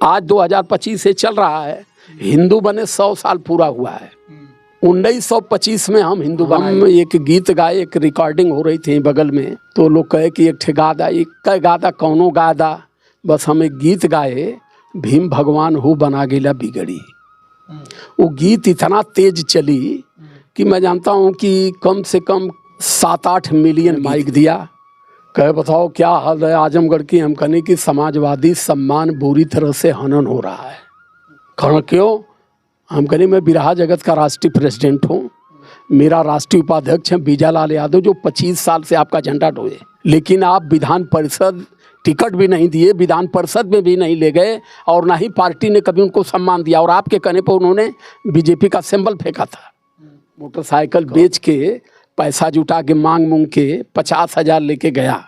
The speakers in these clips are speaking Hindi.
आज 2025 से चल रहा है, हिंदू बने 100 साल पूरा हुआ है। 1925 में हम हिंदू बने। हम एक गीत गाए, एक रिकॉर्डिंग हो रही थी बगल में, तो लोग कहे कि एक ठे गादा, एक गादा कौनो गादा, बस हम एक गीत गाए, भीम भगवान हो बना गेला बिगड़ी। वो गीत इतना तेज चली कि मैं जानता हूँ कि कम से कम 7-8 मिलियन माइक दिया। कहे बताओ क्या हाल है आजमगढ़ की। हम कहने की समाजवादी सम्मान बुरी तरह से हनन हो रहा है। कहना क्यों? हम कहने मैं बिरहा जगत का राष्ट्रीय प्रेसिडेंट हूँ, मेरा राष्ट्रीय उपाध्यक्ष है बीजालाल यादव, जो 25 साल से आपका झंडा ढोए, लेकिन आप विधान परिषद टिकट भी नहीं दिए, विधान परिषद में भी नहीं ले गए, और ना ही पार्टी ने कभी उनको सम्मान दिया। और आपके कहने पर उन्होंने बीजेपी का सिंबल फेंका था। मोटरसाइकिल बेच के पैसा जुटा के मांग के 50,000 लेके गया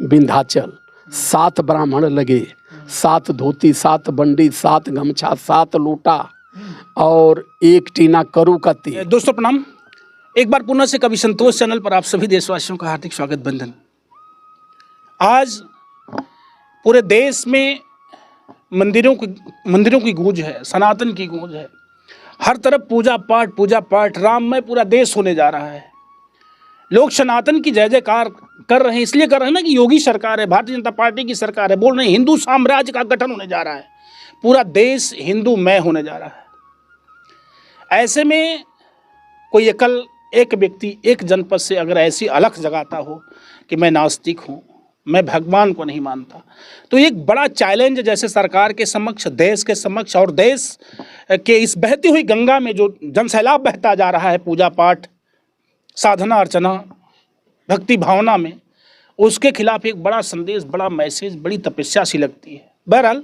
विंध्याचल। 7 ब्राह्मण लगे, 7 धोती, 7 बंडी, 7 गमछा, 7 लोटा और 1 टीना करू का तेल। दोस्तों प्रणाम, एक बार पुनः से कवि संतोष चैनल पर आप सभी देशवासियों का हार्दिक स्वागत बंधन। आज पूरे देश में मंदिरों की गूंज है, सनातन की गूंज है। हर तरफ पूजा पाठ, राममय पूरा देश होने जा रहा है। लोग सनातन की जय जयकार कर रहे हैं, इसलिए कर रहे हैं ना कि योगी सरकार है, भारतीय जनता पार्टी की सरकार है। बोल रहे हैं हिंदू साम्राज्य का गठन होने जा रहा है, पूरा देश हिंदूमय होने जा रहा है। ऐसे में कोई एक व्यक्ति एक जनपद से अगर ऐसी अलख जगाता हो कि मैं नास्तिक हूँ, मैं भगवान को नहीं मानता, तो एक बड़ा चैलेंज जैसे सरकार के समक्ष, देश के समक्ष, और देश के इस बहती हुई गंगा में जो जनसैलाब बहता जा रहा है पूजा पाठ, साधना अर्चना, भक्ति भावना में, उसके खिलाफ एक बड़ा संदेश, बड़ा मैसेज, बड़ी तपस्या सी लगती है। बहरहाल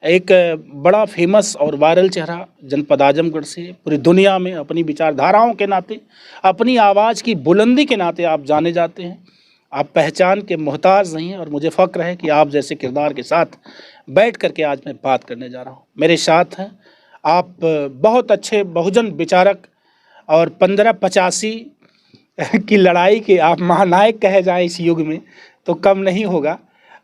एक बड़ा फेमस और वायरल चेहरा जनपद आजमगढ़ से पूरी दुनिया में अपनी विचारधाराओं के नाते, अपनी आवाज़ की बुलंदी के नाते आप जाने जाते हैं। आप पहचान के मोहताज नहीं हैं, और मुझे फ़ख्र है कि आप जैसे किरदार के साथ बैठ करके आज मैं बात करने जा रहा हूँ। मेरे साथ हैं आप बहुत अच्छे बहुजन विचारक और 1585 की लड़ाई के आप महानायक कहे जाएं इस युग में तो कम नहीं होगा।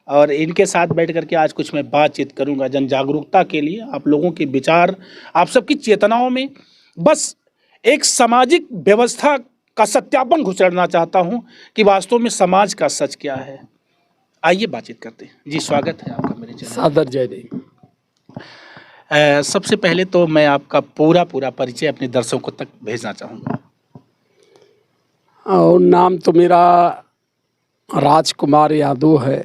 और इनके साथ बैठ करके आज कुछ मैं बातचीत करूंगा जन जागरूकता के लिए, आप लोगों के विचार, आप सबकी चेतनाओं में बस एक सामाजिक व्यवस्था का सत्यापन घुसड़ना चाहता हूं कि वास्तव में समाज का सच क्या है। आइए बातचीत करते हैं। जी स्वागत है आपका मेरे चैनल। सादर जय देव। सबसे पहले तो मैं आपका पूरा परिचय अपने दर्शकों तक भेजना चाहूँगा। और नाम तो मेरा राजकुमार यादव है।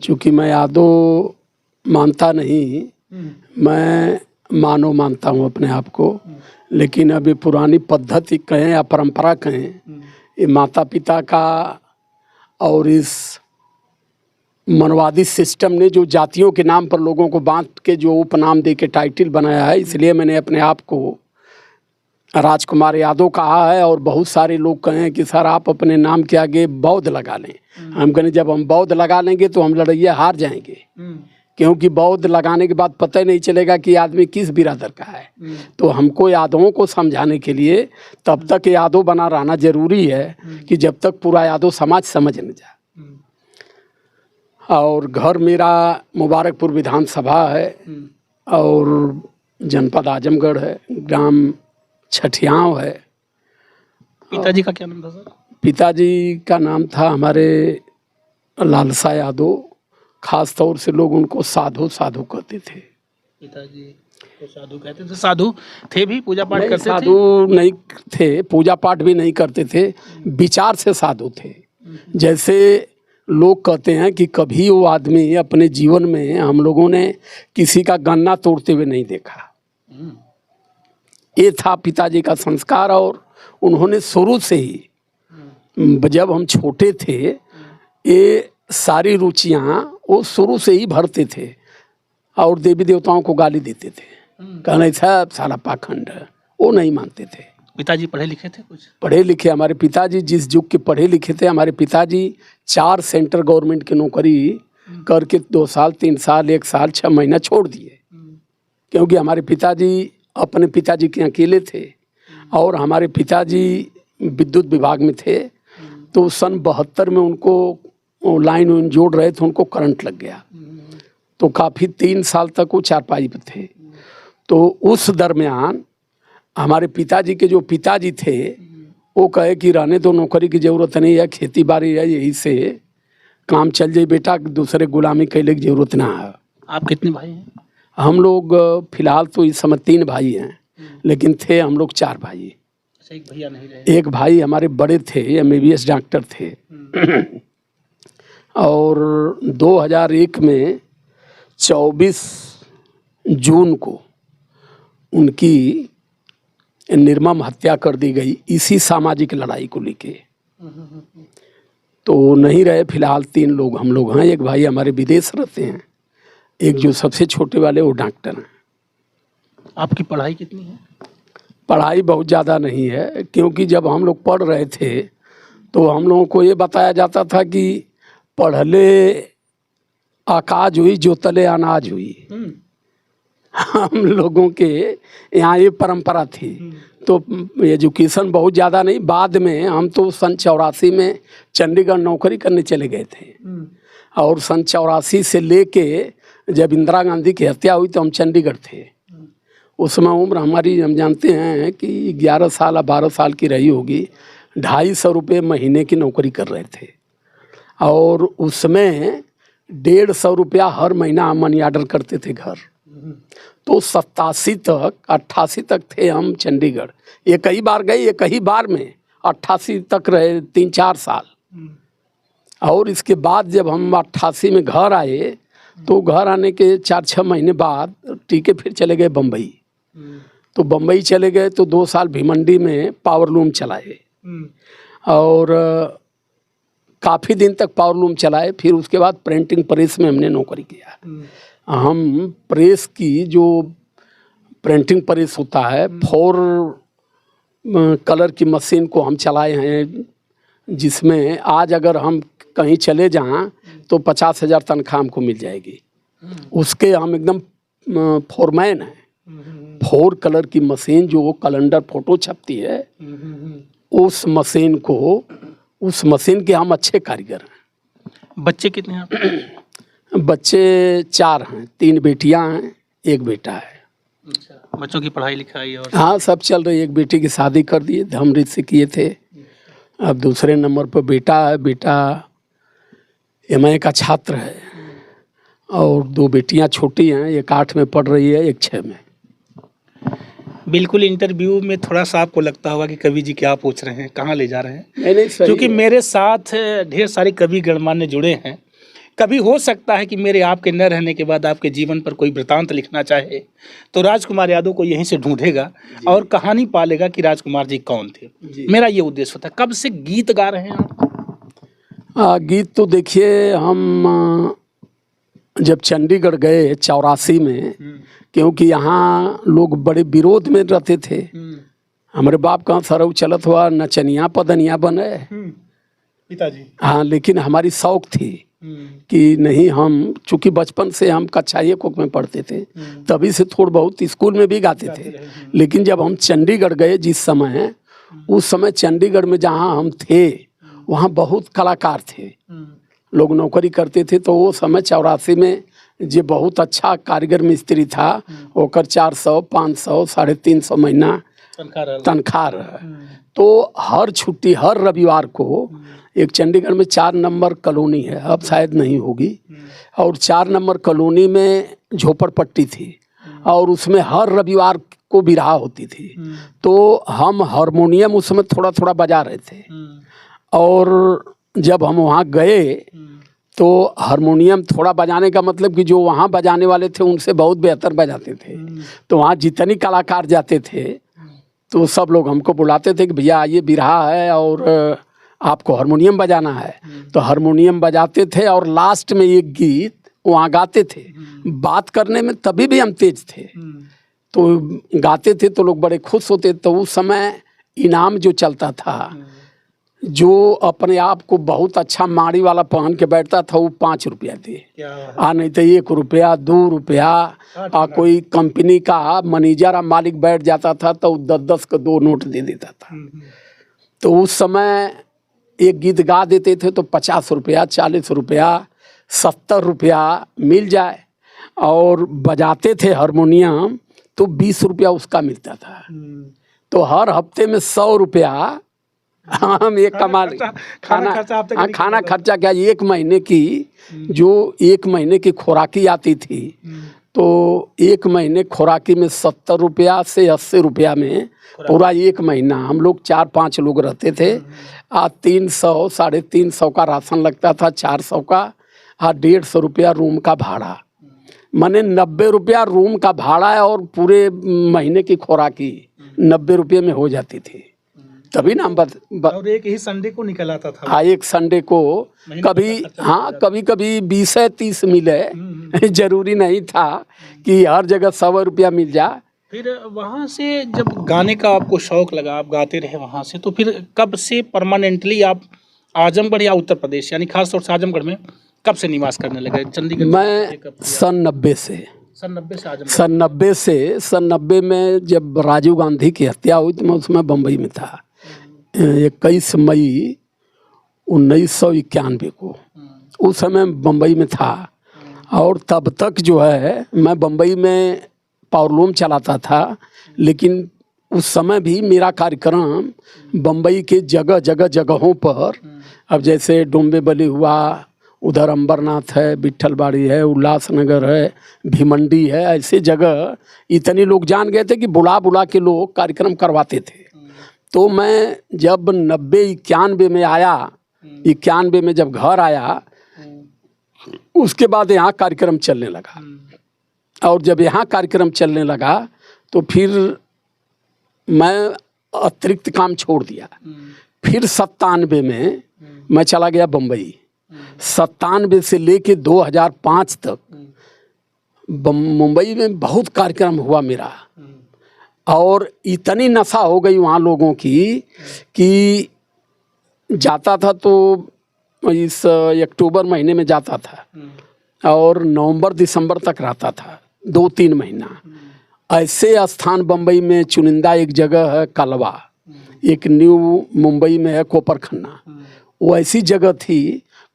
चूँकि मैं यादव मानता नहीं, मैं मानव मानता हूँ अपने आप को, लेकिन अभी पुरानी पद्धति कहें या परंपरा कहें, ये माता पिता का और इस मनवादी सिस्टम ने जो जातियों के नाम पर लोगों को बांट के जो उपनाम दे के टाइटल बनाया है, इसलिए मैंने अपने आप को राजकुमार यादव कहा है। और बहुत सारे लोग कहें कि सर आप अपने नाम के आगे बौद्ध लगा लें। हम कहें जब हम बौद्ध लगा लेंगे तो हम लड़ैया हार जाएंगे, क्योंकि बौद्ध लगाने के बाद पता ही नहीं चलेगा कि आदमी किस बिरादर का है। तो हमको यादवों को समझाने के लिए तब तक यादव बना रहना जरूरी है कि जब तक पूरा यादव समाज समझ न जाए। और घर मेरा मुबारकपुर विधानसभा है और जनपद आजमगढ़ है, ग्राम छठियाव है। पिताजी का क्या नाम था सर? पिताजी का नाम था हमारे लालसा यादव। खास तौर से लोग उनको साधु कहते थे। पिताजी को साधु कहते थे? साधु थे भी, पूजा पाठ करते थे? साधु नहीं थे, पूजा पाठ भी नहीं करते थे, विचार से साधु थे। जैसे लोग कहते हैं कि कभी वो आदमी अपने जीवन में हम लोगों ने किसी का गन्ना तोड़ते हुए नहीं देखा। ये था पिताजी का संस्कार। और उन्होंने शुरू से ही, जब हम छोटे थे, ये सारी रुचियाँ वो शुरू से ही भरते थे और देवी देवताओं को गाली देते थे, कहना सब सारा पाखंड है, वो नहीं मानते थे। पिताजी पढ़े लिखे थे? कुछ पढ़े लिखे। हमारे पिताजी जिस युग के पढ़े लिखे थे, हमारे पिताजी 4 सेंट्रल गवर्नमेंट की नौकरी करके 2 साल 3 साल 1 साल 6 महीना छोड़ दिए, क्योंकि हमारे पिताजी अपने पिताजी के अकेले थे और हमारे पिताजी विद्युत विभाग में थे। तो सन 72 में उनको लाइन जोड़ रहे थे, उनको करंट लग गया। तो काफ़ी 3 साल तक वो चारपाई पे थे। तो उस दरमियान हमारे पिताजी के जो पिताजी थे वो कहे कि रहने तो नौकरी की ज़रूरत नहीं है, खेती बाड़ी है, यही से काम चल जाए बेटा, दूसरे गुलामी कैले की ज़रूरत ना है। आप कितने भाई हैं? हम लोग फिलहाल तो इस समय 3 भाई हैं, लेकिन थे हम लोग 4 भाई। अच्छा, एक भैया नहीं रहे? एक भाई हमारे बड़े थे, MBBS डॉक्टर थे। और 2001 में 24 जून को उनकी निर्मम हत्या कर दी गई, इसी सामाजिक लड़ाई को लेके। तो नहीं रहे, फिलहाल 3 लोग हम लोग हैं। एक भाई हमारे विदेश रहते हैं, एक जो सबसे छोटे वाले वो डॉक्टर हैं। आपकी पढ़ाई कितनी है? पढ़ाई बहुत ज़्यादा नहीं है, क्योंकि जब हम लोग पढ़ रहे थे तो हम लोगों को ये बताया जाता था कि पढ़ले आकाज हुई जो तले अनाज हुई। हम लोगों के यहाँ ये परंपरा थी। तो एजुकेशन बहुत ज़्यादा नहीं। बाद में हम तो सन 84 में चंडीगढ़ नौकरी करने चले गए थे, और सन 84 से लेके जब इंदिरा गांधी की हत्या हुई तो हम चंडीगढ़ थे। उस समय उम्र हमारी, हम जानते हैं कि 11 साल या 12 साल की रही होगी। 250 रुपये महीने की नौकरी कर रहे थे, और उसमें 150 रुपया हर महीना हम मनी ऑर्डर करते थे घर। तो 87 तक 88 तक थे हम चंडीगढ़। ये कई बार गए, ये कई बार में 88 तक रहे, 3-4 साल। और इसके बाद जब हम 88 में घर आए तो घर आने के 4-6 महीने बाद टीके फिर चले गए बम्बई। तो बम्बई चले गए तो 2 साल भिमंडी में पावर लूम चलाए, और काफ़ी दिन तक पावर लूम चलाए। फिर उसके बाद प्रिंटिंग प्रेस में हमने नौकरी किया। हम प्रेस की, जो प्रिंटिंग प्रेस होता है, 4 कलर की मशीन को हम चलाए हैं, जिसमें आज अगर हम कहीं चले जाएं तो 50,000 तनख्वाह हमको मिल जाएगी। उसके हम एकदम फोरमैन हैं। 4 कलर की मशीन जो कैलेंडर फोटो छपती है, उस मशीन के हम अच्छे कारीगर हैं। बच्चे कितने हैं आपके? बच्चे 4 हैं, 3 बेटियां हैं, 1 बेटा है। अच्छा, बच्चों की पढ़ाई लिखाई और? हाँ, सब चल रही है। एक बेटी की शादी कर दिए, धमरीत से किए थे। अब दूसरे नंबर पर बेटा है। बेटा MA का छात्र है, और 2 बेटियां छोटी हैं, एक 8 में पढ़ रही है, एक 6 में। बिल्कुल इंटरव्यू में थोड़ा सा आपको लगता होगा कि कवि जी क्या पूछ रहे हैं, कहाँ ले जा रहे हैं। नहीं, क्योंकि मेरे साथ ढेर सारे कवि गणमान्य जुड़े हैं। कभी हो सकता है कि मेरे आपके न रहने के बाद आपके जीवन पर कोई वृतांत लिखना चाहे तो राजकुमार यादव को यहीं से ढूंढेगा और कहानी पालेगा कि राजकुमार जी कौन थे। मेरा ये उद्देश्य होता है। कब से गीत गा रहे हैं आप? गीत तो देखिए, हम जब चंडीगढ़ गए 84 में, क्योंकि यहाँ लोग बड़े विरोध में रहते थे। हमारे बाप कहाँ सरऊ चलत हुआ नचनिया पदनिया बने पिताजी। हाँ, लेकिन हमारी शौक थी कि नहीं, हम चूँकि बचपन से हम कक्षा 1 में पढ़ते थे, तभी से थोड़ा बहुत स्कूल में भी गाते थे। लेकिन जब हम चंडीगढ़ गए, जिस समय, उस समय चंडीगढ़ में जहाँ हम थे वहाँ बहुत कलाकार थे, लोग नौकरी करते थे। तो वो समय 84 में जो बहुत अच्छा कारीगर मिस्त्री था, ओकर 400, 500, 350 महीना तनख्वाह रहे। तो हर छुट्टी, हर रविवार को एक चंडीगढ़ में 4 नंबर कॉलोनी है, अब शायद नहीं होगी, और 4 नंबर कॉलोनी में झोपड़पट्टी थी, और उसमें हर रविवार को बिरहा होती थी। तो हम हारमोनियम उस समय थोड़ा थोड़ा बजा रहे थे, और जब हम वहाँ गए तो हारमोनियम थोड़ा बजाने का मतलब कि जो वहाँ बजाने वाले थे उनसे बहुत बेहतर बजाते थे। तो वहाँ जितनी कलाकार जाते थे तो सब लोग हमको बुलाते थे कि भैया आइए, बिरहा है और आपको हारमोनियम बजाना है। तो हारमोनियम बजाते थे और लास्ट में एक गीत वहाँ गाते थे। बात करने में तभी भी हम तेज थे, तो गाते थे तो लोग बड़े खुश होते। तो उस समय इनाम जो चलता था, जो अपने आप को बहुत अच्छा माड़ी वाला पहन के बैठता था, वो 5 रुपया दे, नहीं तो 1 रुपया, 2 रुपया। कोई कंपनी का मैनेजर मालिक बैठ जाता था तो 10-10 का 2 नोट दे देता था। तो उस समय एक गीत गा देते थे तो 50 रुपया, 40 रुपया, 70 रुपया मिल जाए। और बजाते थे हारमोनियम तो 20 रुपया उसका मिलता था। तो हर हफ्ते में 100 रुपया हम एक कमा खाना खर्चा क्या, एक महीने की जो एक महीने की खुराकी आती थी तो एक महीने खुराकी में 70 रुपया से 80 रुपया में पूरा एक महीना हम लोग 4-5 लोग रहते थे। 300 350 का राशन लगता था, 400 का 150 रुपया रूम का भाड़ा, माने 90 रुपया रूम का भाड़ा है और पूरे महीने की खुराकी 90 रुपये में हो जाती थी। तभी ना और एक ही संडे को निकल आता था। हाँ, एक संडे को कभी, हाँ कभी कभी 20-30 मिले, जरूरी नहीं था कि हर जगह 100 रुपया मिल जाए। फिर वहाँ से जब गाने का आपको शौक लगा, आप गाते रहे वहाँ से, तो फिर कब से परमानेंटली आप आजमगढ़ या उत्तर प्रदेश यानी खास तौर से आजमगढ़ में कब से निवास करने लगे? चंडीगढ़ मैं सन 90 से आजमगढ़। सन 90 में जब राजीव गांधी की हत्या हुई तो मैं उसमें बम्बई में था। 21 मई 1991 को उस समय बम्बई में था। और तब तक जो है मैं बम्बई में पावरलूम चलाता था, लेकिन उस समय भी मेरा कार्यक्रम बम्बई के जगहों पर, अब जैसे डोंबिवली हुआ, उधर अंबरनाथ है, विट्ठलबाड़ी है, उल्लासनगर है, भिमंडी है, ऐसे जगह इतने लोग जान गए थे कि बुला के लोग कार्यक्रम करवाते थे। तो मैं जब 90-91 में आया, 91 में जब घर आया, उसके बाद यहाँ कार्यक्रम चलने लगा। और जब यहाँ कार्यक्रम चलने लगा तो फिर मैं अतिरिक्त काम छोड़ दिया। फिर 97 में मैं चला गया बम्बई। 97 से लेके 2005 तक मुंबई में बहुत कार्यक्रम हुआ मेरा। और इतनी नशा हो गई वहाँ लोगों की कि जाता था तो इस अक्टूबर महीने में जाता था और नवंबर दिसंबर तक रहता था, 2-3 महीना। ऐसे स्थान बम्बई में चुनिंदा एक जगह है कलवा, एक न्यू मुंबई में है कोपरखन्ना। वो ऐसी जगह थी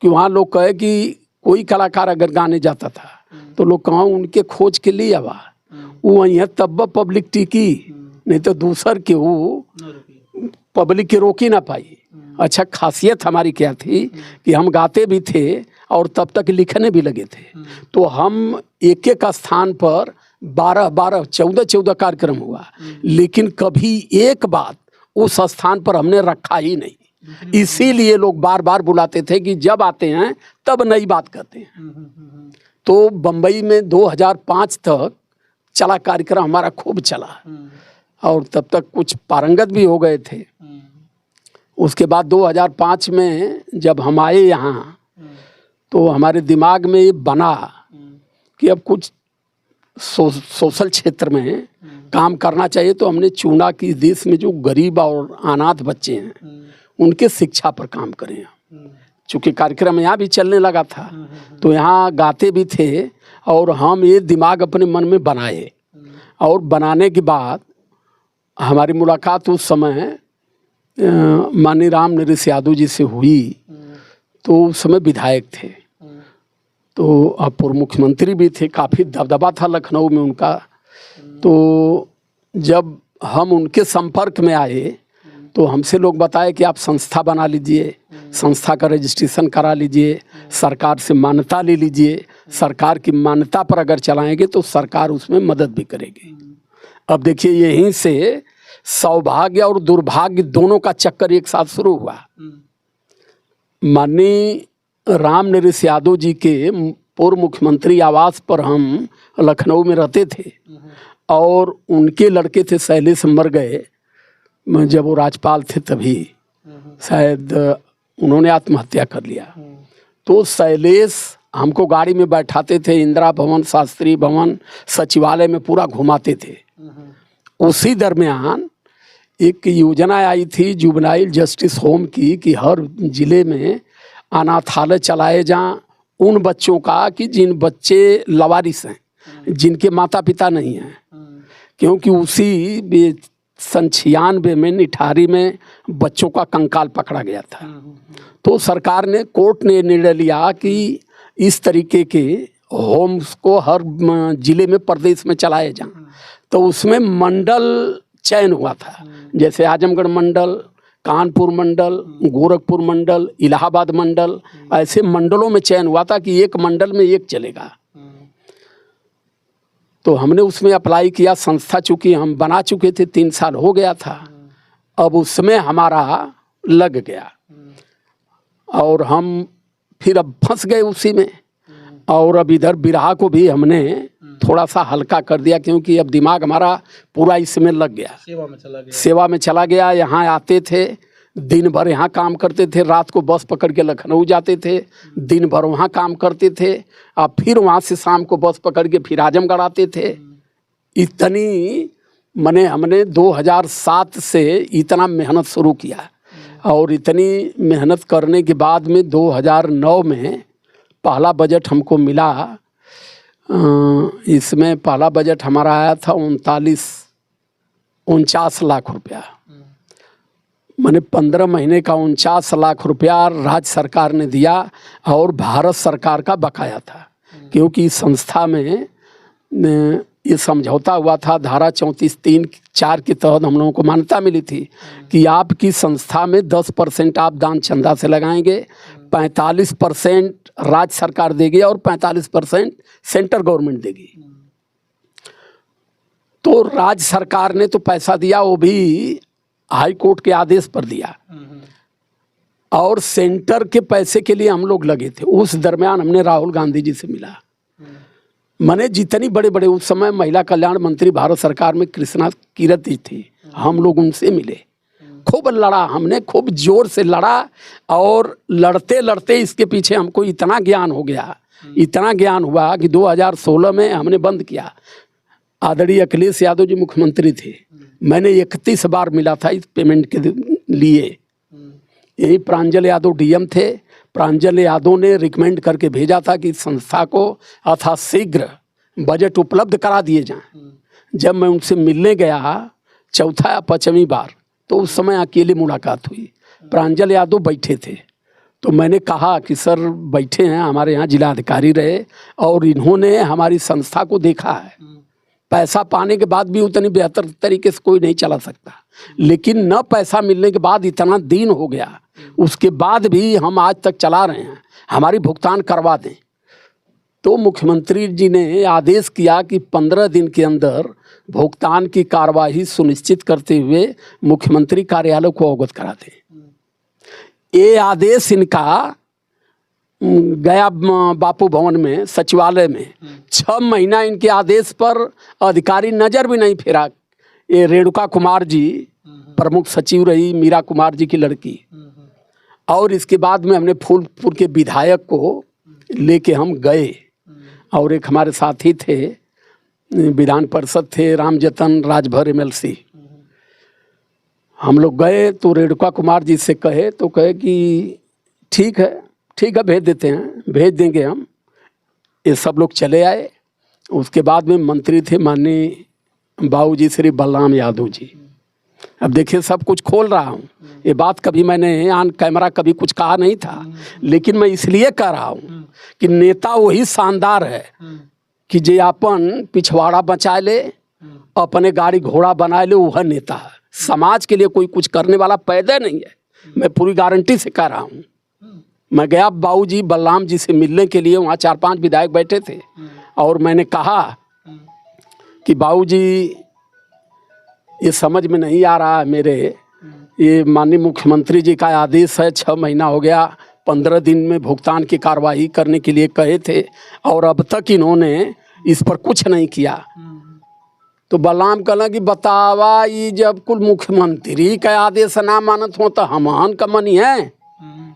कि वहाँ लोग कहे कि कोई कलाकार अगर गाने जाता था तो लोग कहाँ उनके खोज के लिए आवा, वो वहीं तब पब्लिक टिकी, नहीं तो दूसर के वो पब्लिक के रोकी ना पाई। अच्छा, खासियत हमारी क्या थी कि हम गाते भी थे और तब तक लिखने भी लगे थे। तो हम एक स्थान पर 12-12, 14-14 कार्यक्रम हुआ, लेकिन कभी एक बात उस स्थान पर हमने रखा ही नहीं। इसीलिए लोग बार बार बुलाते थे कि जब आते हैं तब नई बात करते हैं। तो बम्बई में 2005 तक चला कार्यक्रम हमारा, खूब चला और तब तक कुछ पारंगत भी हो गए थे। उसके बाद 2005 में जब हम आए यहाँ तो हमारे दिमाग में ये बना कि अब कुछ सोशल क्षेत्र में काम करना चाहिए। तो हमने चुना कि देश में जो गरीब और अनाथ बच्चे हैं उनके शिक्षा पर काम करें। चूँकि कार्यक्रम यहाँ भी चलने लगा था तो यहाँ गाते भी थे और हम ये दिमाग अपने मन में बनाए। और बनाने के बाद हमारी मुलाकात उस समय माननीय राम नरेश यादव जी से हुई। तो उस समय विधायक थे, तो अब पूर्व मुख्यमंत्री भी थे, काफ़ी दबदबा था लखनऊ में उनका। तो जब हम उनके संपर्क में आए तो हमसे लोग बताए कि आप संस्था बना लीजिए, संस्था का रजिस्ट्रेशन करा लीजिए, सरकार से मान्यता ले लीजिए, सरकार की मान्यता पर अगर चलाएंगे तो सरकार उसमें मदद भी करेगी। अब देखिए, यहीं से सौभाग्य और दुर्भाग्य दोनों का चक्कर एक साथ शुरू हुआ। माननीय राम नरेश यादव जी के पूर्व मुख्यमंत्री आवास पर हम लखनऊ में रहते थे और उनके लड़के थे शैलेश, मर गए जब वो राज्यपाल थे, तभी शायद उन्होंने आत्महत्या कर लिया। तो शैलेश हमको गाड़ी में बैठाते थे, इंदिरा भवन, शास्त्री भवन, सचिवालय में पूरा घुमाते थे। उसी दरमियान एक योजना आई थी जुवेनाइल जस्टिस होम की कि हर जिले में अनाथालय चलाए जाएं उन बच्चों का कि जिन बच्चे लवारिस हैं, जिनके माता पिता नहीं हैं। क्योंकि उसी सन 96 में निठारी में बच्चों का कंकाल पकड़ा गया था। तो सरकार ने, कोर्ट ने निर्णय लिया कि इस तरीके के होम्स को हर जिले में प्रदेश में चलाए जाएं, तो उसमें मंडल चयन हुआ था। जैसे आजमगढ़ मंडल, कानपुर मंडल, गोरखपुर मंडल, इलाहाबाद मंडल, ऐसे मंडलों में चयन हुआ था कि एक मंडल में एक चलेगा। तो हमने उसमें अप्लाई किया। संस्था चूंकि हम बना चुके थे, 3 साल हो गया था, अब उसमें हमारा लग गया और हम फिर अब फंस गए उसी में। और अब इधर बिरहा को भी हमने थोड़ा सा हल्का कर दिया, क्योंकि अब दिमाग हमारा पूरा इसमें लग गया, सेवा में चला गया। यहाँ आते थे, दिन भर यहाँ काम करते थे, रात को बस पकड़ के लखनऊ जाते थे, दिन भर वहाँ काम करते थे, और फिर वहाँ से शाम को बस पकड़ के फिर आजमगढ़ आते थे। इतनी मने हमने 2007 से इतना मेहनत शुरू किया, और इतनी मेहनत करने के बाद में 2009 में पहला बजट हमको मिला। इसमें पहला बजट हमारा आया था 49 लाख रुपया। मैंने 15 महीने का 49 लाख रुपया राज्य सरकार ने दिया, और भारत सरकार का बकाया था, क्योंकि इस संस्था में ये समझौता हुआ था। धारा 34(3)(4) के तहत हम लोगों को मान्यता मिली थी कि आपकी संस्था में 10% आप दान चंदा से लगाएंगे, 45% राज्य सरकार देगी और 45% सेंट्रल गवर्नमेंट देगी। तो राज्य सरकार ने तो पैसा दिया, वो भी हाई कोर्ट के आदेश पर दिया, और सेंटर के पैसे के लिए हम लोग लगे थे। उस दरमियान हमने राहुल गांधी जी से मिला। मैंने जितनी बड़े बड़े, उस समय महिला कल्याण मंत्री भारत सरकार में कृष्णा कीरति थी, हम लोग उनसे मिले, खूब लड़ा हमने, खूब जोर से लड़ा। और लड़ते लड़ते इसके पीछे हमको इतना ज्ञान हो गया, इतना ज्ञान हुआ कि 2016 में हमने बंद किया। आदरणीय अखिलेश यादव जी मुख्यमंत्री थे, मैंने 31 बार मिला था इस पेमेंट के लिए। यही प्रांजल यादव डीएम थे, प्रांजल यादव ने रिकमेंड करके भेजा था कि संस्था को यथाशीघ्र बजट उपलब्ध करा दिए जाएं। जब मैं उनसे मिलने गया 4 या 5वीं बार, तो उस समय अकेले मुलाकात हुई, प्रांजल यादव बैठे थे। तो मैंने कहा कि सर बैठे हैं, हमारे यहाँ जिलाधिकारी रहे और इन्होंने हमारी संस्था को देखा है, पैसा पाने के बाद भी उतनी बेहतर तरीके से कोई नहीं चला सकता, लेकिन न पैसा मिलने के बाद इतना दिन हो गया, उसके बाद भी हम आज तक चला रहे हैं, हमारी भुगतान करवा दें। तो मुख्यमंत्री जी ने आदेश किया कि 15 दिन के अंदर भुगतान की कार्यवाही सुनिश्चित करते हुए मुख्यमंत्री कार्यालय को अवगत करा दें। ये आदेश इनका गया बापू भवन में, सचिवालय में 6 महीना इनके आदेश पर अधिकारी नज़र भी नहीं फेरा। ये रेणुका कुमार जी प्रमुख सचिव रही, मीरा कुमार जी की लड़की। और इसके बाद में हमने फूलपुर के विधायक को लेके हम गए, और एक हमारे साथी थे, विधान परिषद थे, रामजतन राजभर MLC। हम लोग गए तो रेणुका कुमार जी से कहे, तो कहे कि ठीक है भेज देते हैं, भेज देंगे हम। ये सब लोग चले आए। उसके बाद में मंत्री थे माननीय बाबूजी श्री बलराम यादव जी। अब देखिए सब कुछ खोल रहा हूँ, ये बात कभी मैंने ऑन कैमरा कभी कुछ कहा नहीं था, लेकिन मैं इसलिए कह रहा हूँ कि नेता वही शानदार है कि जे अपन पिछवाड़ा बचा ले, अपने गाड़ी घोड़ा बना ले, वह नेता है। समाज के लिए कोई कुछ करने वाला पैदा नहीं है, मैं पूरी गारंटी से कह रहा हूँ। मैं गया बाबूजी बलराम जी से मिलने के लिए, वहाँ 4-5 विधायक बैठे थे, और मैंने कहा कि बाबूजी ये समझ में नहीं आ रहा है मेरे, ये माननीय मुख्यमंत्री जी का आदेश है, 6 महीना हो गया, 15 दिन में भुगतान की कार्रवाई करने के लिए कहे थे, और अब तक इन्होंने इस पर कुछ नहीं किया। तो बलराम कहला कि बतावा, ये जब कुल मुख्यमंत्री का आदेश ना मानत हो तो हमहन का मनी है,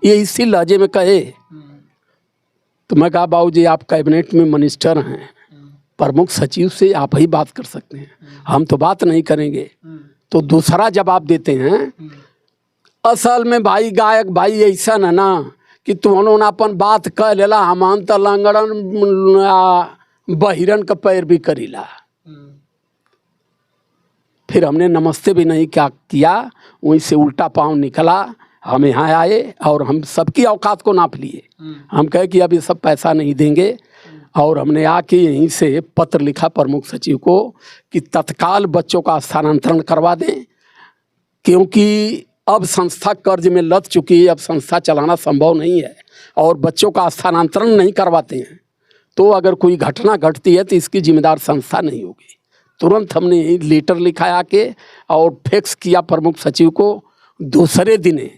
ये इसी लहजे में कहे। तो मैं कहा बाबूजी आप कैबिनेट में मिनिस्टर हैं, प्रमुख सचिव से आप ही बात कर सकते हैं, हम तो बात नहीं करेंगे। तो दूसरा जवाब देते हैं, असल में भाई गायक भाई ऐसा है ना कि तुमने अपन बात कह लेला, हम तो लंगड़न बहिरन का पैर भी करीला। फिर हमने नमस्ते भी नहीं क्या किया, वहीं से उल्टा पाँव निकला। हम यहाँ आए और हम सबकी औकात को नाप लिए। हम कहे कि अब ये सब पैसा नहीं देंगे, और हमने आके यहीं से पत्र लिखा प्रमुख सचिव को कि तत्काल बच्चों का स्थानांतरण करवा दें, क्योंकि अब संस्था कर्ज में लद चुकी है, अब संस्था चलाना संभव नहीं है और बच्चों का स्थानांतरण नहीं करवाते हैं तो अगर कोई घटना घटती है तो इसकी जिम्मेदार संस्था नहीं होगी। तुरंत हमने यही लेटर लिखाया के और फैक्स किया प्रमुख सचिव को। दूसरे दिन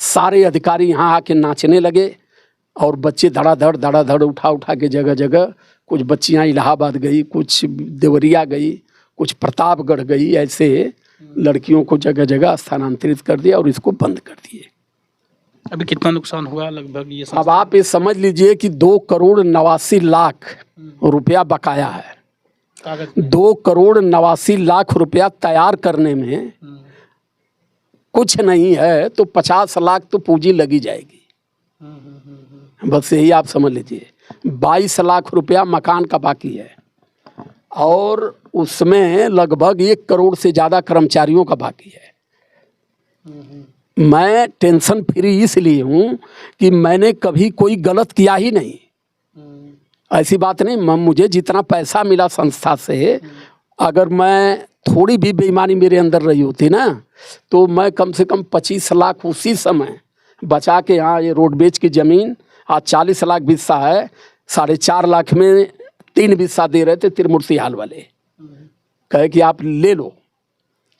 सारे अधिकारी यहाँ आके नाचने लगे और बच्चे धड़ाधड़ उठा के जगह जगह, कुछ बच्चियाँ इलाहाबाद गई, कुछ देवरिया गई, कुछ प्रतापगढ़ गई, ऐसे लड़कियों को जगह जगह स्थानांतरित कर दिया और इसको बंद कर दिए। अभी कितना नुकसान हुआ लगभग ये? अब आप ये समझ लीजिए कि 2,89,00,000 रुपया बकाया है। 2,89,00,000 रुपया तैयार करने में कुछ नहीं है तो 50 लाख तो पूंजी लगी जाएगी। बस यही आप समझ लीजिए। 22 लाख रुपया मकान का बाकी है और उसमें लगभग 1 करोड़ से ज़्यादा कर्मचारियों का बाकी है। मैं टेंशन फ्री इसलिए हूँ कि मैंने कभी कोई गलत किया ही नहीं। ऐसी बात नहीं, मुझे जितना पैसा मिला संस्था से, अगर मैं थोड़ी भी बेईमानी मेरे अंदर रही होती ना तो मैं कम से कम 25 लाख उसी समय बचा के, यहाँ ये रोडवेज की ज़मीन आज 40 लाख बिस्सा है, 4.5 लाख में 3 बिस्सा दे रहे थे त्रिमूर्ति हाल वाले, कहे कि आप ले लो,